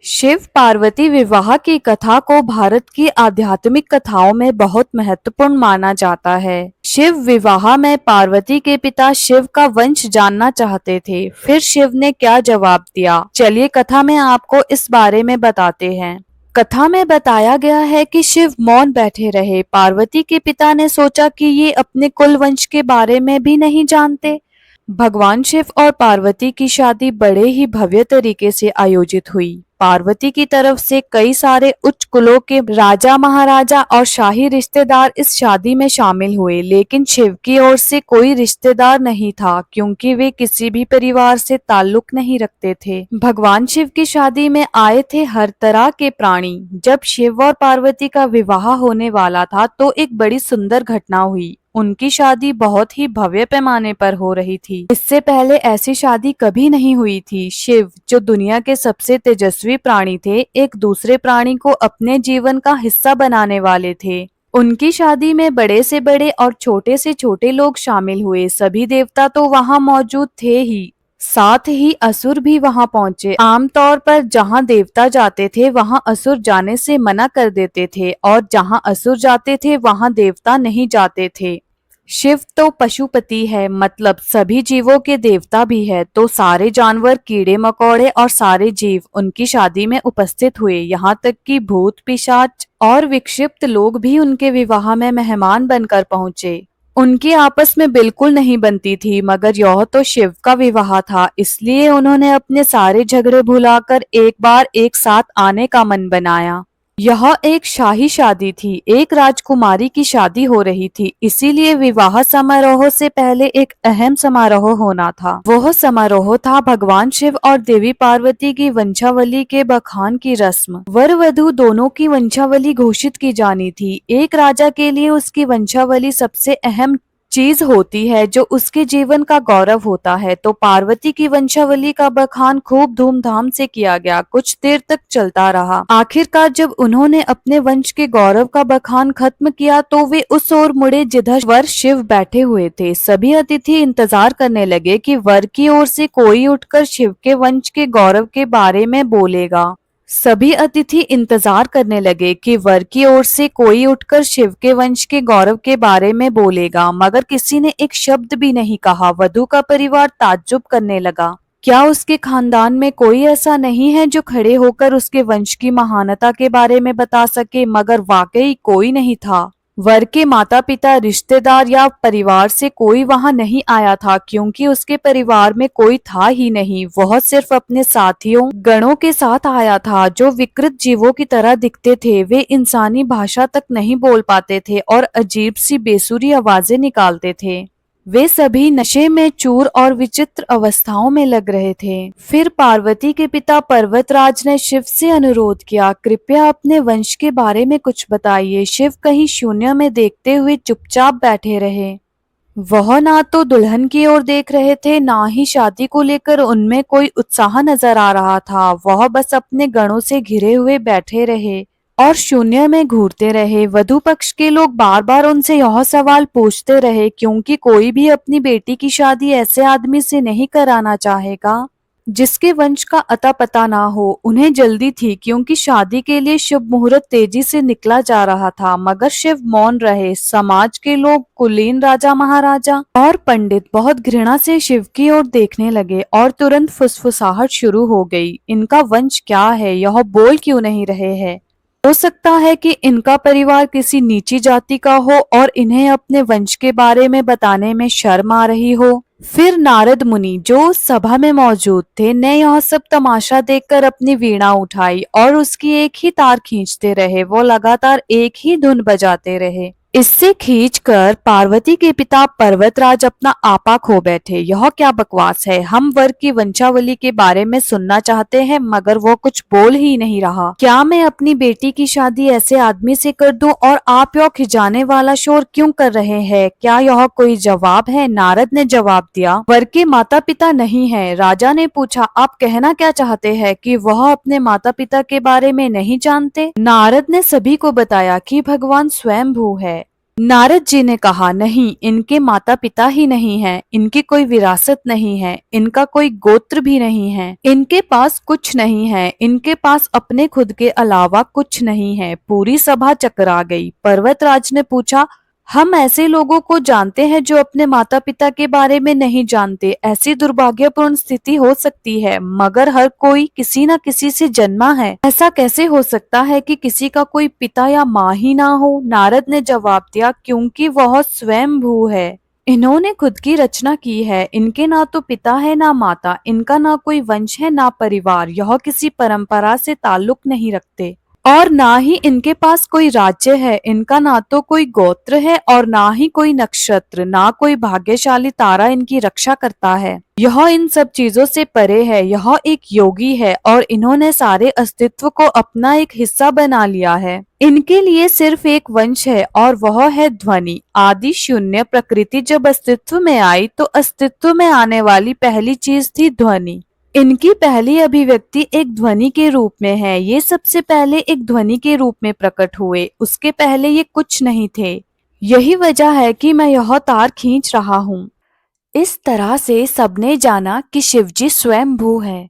शिव पार्वती विवाह की कथा को भारत की आध्यात्मिक कथाओं में बहुत महत्वपूर्ण माना जाता है। शिव विवाह में पार्वती के पिता शिव का वंश जानना चाहते थे। फिर शिव ने क्या जवाब दिया, चलिए कथा में आपको इस बारे में बताते हैं। कथा में बताया गया है कि शिव मौन बैठे रहे। पार्वती के पिता ने सोचा कि ये अपने कुल वंश के बारे में भी नहीं जानते। भगवान शिव और पार्वती की शादी बड़े ही भव्य तरीके से आयोजित हुई। पार्वती की तरफ से कई सारे उच्च कुलों के राजा महाराजा और शाही रिश्तेदार इस शादी में शामिल हुए, लेकिन शिव की ओर से कोई रिश्तेदार नहीं था क्योंकि वे किसी भी परिवार से ताल्लुक नहीं रखते थे। भगवान शिव की शादी में आए थे हर तरह के प्राणी। जब शिव और पार्वती का विवाह होने वाला था तो एक बड़ी सुंदर घटना हुई। उनकी शादी बहुत ही भव्य पैमाने पर हो रही थी। इससे पहले ऐसी शादी कभी नहीं हुई थी। शिव, जो दुनिया के सबसे तेजस्वी प्राणी थे, एक दूसरे प्राणी को अपने जीवन का हिस्सा बनाने वाले थे। उनकी शादी में बड़े से बड़े और छोटे से छोटे लोग शामिल हुए। सभी देवता तो वहां मौजूद थे ही, साथ ही असुर भी वहां पहुंचे। आमतौर पर जहां देवता जाते थे वहां असुर जाने से मना कर देते थे और जहां असुर जाते थे वहां देवता नहीं जाते थे। शिव तो पशुपति है, मतलब सभी जीवों के देवता भी है, तो सारे जानवर, कीड़े मकोड़े और सारे जीव उनकी शादी में उपस्थित हुए। यहाँ तक कि भूत, पिशाच और विक्षिप्त लोग भी उनके विवाह में मेहमान बनकर पहुंचे। उनकी आपस में बिल्कुल नहीं बनती थी, मगर यह तो शिव का विवाह था, इसलिए उन्होंने अपने सारे झगड़े भुलाकर एक बार एक साथ आने का मन बनाया। यह एक शाही शादी थी, एक राजकुमारी की शादी हो रही थी, इसीलिए विवाह समारोह से पहले एक अहम समारोह होना था। वह समारोह था भगवान शिव और देवी पार्वती की वंशावली के बखान की रस्म। वर वधू दोनों की वंशावली घोषित की जानी थी। एक राजा के लिए उसकी वंशावली सबसे अहम चीज होती है, जो उसके जीवन का गौरव होता है। तो पार्वती की वंशावली का बखान खूब धूमधाम से किया गया, कुछ देर तक चलता रहा। आखिरकार जब उन्होंने अपने वंश के गौरव का बखान खत्म किया तो वे उस ओर मुड़े जिधर वर शिव बैठे हुए थे। सभी अतिथि इंतजार करने लगे कि वर की ओर से कोई उठकर शिव के वंश के गौरव के बारे में बोलेगा। सभी अतिथि इंतजार करने लगे कि वर की ओर से कोई उठकर शिव के वंश के गौरव के बारे में बोलेगा, मगर किसी ने एक शब्द भी नहीं कहा। वधू का परिवार ताज्जुब करने लगा। क्या उसके खानदान में कोई ऐसा नहीं है जो खड़े होकर उसके वंश की महानता के बारे में बता सके? मगर वाकई कोई नहीं था। वर के माता पिता, रिश्तेदार या परिवार से कोई वहां नहीं आया था, क्योंकि उसके परिवार में कोई था ही नहीं। वह सिर्फ अपने साथियों, गणों के साथ आया था, जो विकृत जीवों की तरह दिखते थे। वे इंसानी भाषा तक नहीं बोल पाते थे और अजीब सी बेसुरी आवाजें निकालते थे। वे सभी नशे में चूर और विचित्र अवस्थाओं में लग रहे थे। फिर पार्वती के पिता पर्वतराज ने शिव से अनुरोध किया, कृपया अपने वंश के बारे में कुछ बताइए। शिव कहीं शून्य में देखते हुए चुपचाप बैठे रहे। वह ना तो दुल्हन की ओर देख रहे थे, ना ही शादी को लेकर उनमें कोई उत्साह नजर आ रहा था। वह बस अपने गणों से घिरे हुए बैठे रहे और शून्य में घूरते रहे। वधू पक्ष के लोग बार बार उनसे यह सवाल पूछते रहे, क्योंकि कोई भी अपनी बेटी की शादी ऐसे आदमी से नहीं कराना चाहेगा जिसके वंश का अता पता ना हो। उन्हें जल्दी थी, क्योंकि शादी के लिए शुभ मुहूर्त तेजी से निकला जा रहा था। मगर शिव मौन रहे। समाज के लोग, कुलीन राजा महाराजा और पंडित बहुत घृणा से शिव की ओर देखने लगे और तुरंत फुसफुसाहट शुरू हो गई। इनका वंश क्या है? यह बोल क्यों नहीं रहे हैं? हो सकता है कि इनका परिवार किसी नीची जाति का हो और इन्हें अपने वंश के बारे में बताने में शर्म आ रही हो। फिर नारद मुनि, जो सभा में मौजूद थे, ने यह सब तमाशा देखकर अपनी वीणा उठाई और उसकी एक ही तार खींचते रहे। वो लगातार एक ही धुन बजाते रहे। इससे खींचकर पार्वती के पिता पर्वतराज अपना आपा खो बैठे। यह क्या बकवास है? हम वर की वंशावली के बारे में सुनना चाहते हैं, मगर वो कुछ बोल ही नहीं रहा। क्या मैं अपनी बेटी की शादी ऐसे आदमी से कर दूं और आप यह खिजाने वाला शोर क्यों कर रहे हैं? क्या यह कोई जवाब है? नारद ने जवाब दिया, वर के माता पिता नहीं है। राजा ने पूछा, आप कहना क्या चाहते हैं कि वह अपने माता पिता के बारे में नहीं जानते? नारद ने सभी को बताया कि भगवान स्वयंभू है। नारद जी ने कहा, नहीं, इनके माता पिता ही नहीं हैं, इनकी कोई विरासत नहीं है, इनका कोई गोत्र भी नहीं है, इनके पास कुछ नहीं है, इनके पास अपने खुद के अलावा कुछ नहीं है। पूरी सभा चकरा गई। पर्वतराज ने पूछा, हम ऐसे लोगों को जानते हैं जो अपने माता पिता के बारे में नहीं जानते। ऐसी दुर्भाग्यपूर्ण स्थिति हो सकती है, मगर हर कोई किसी न किसी से जन्मा है। ऐसा कैसे हो सकता है कि किसी का कोई पिता या माँ ही ना हो? नारद ने जवाब दिया, क्योंकि वह स्वयंभू है। इन्होंने खुद की रचना की है। इनके ना तो पिता है ना माता, इनका ना कोई वंश है ना परिवार। यह किसी परंपरा से ताल्लुक नहीं रखते और ना ही इनके पास कोई राज्य है। इनका ना तो कोई गोत्र है और ना ही कोई नक्षत्र, ना कोई भाग्यशाली तारा इनकी रक्षा करता है। यह इन सब चीजों से परे है। यह एक योगी है और इन्होंने सारे अस्तित्व को अपना एक हिस्सा बना लिया है। इनके लिए सिर्फ एक वंश है और वह है ध्वनि। आदि शून्य प्रकृति जब अस्तित्व में आई तो अस्तित्व में आने वाली पहली चीज थी ध्वनि। इनकी पहली अभिव्यक्ति एक ध्वनि के रूप में है। ये सबसे पहले एक ध्वनि के रूप में प्रकट हुए। उसके पहले ये कुछ नहीं थे। यही वजह है कि मैं यह तार खींच रहा हूँ। इस तरह से सबने जाना कि शिवजी स्वयंभू है।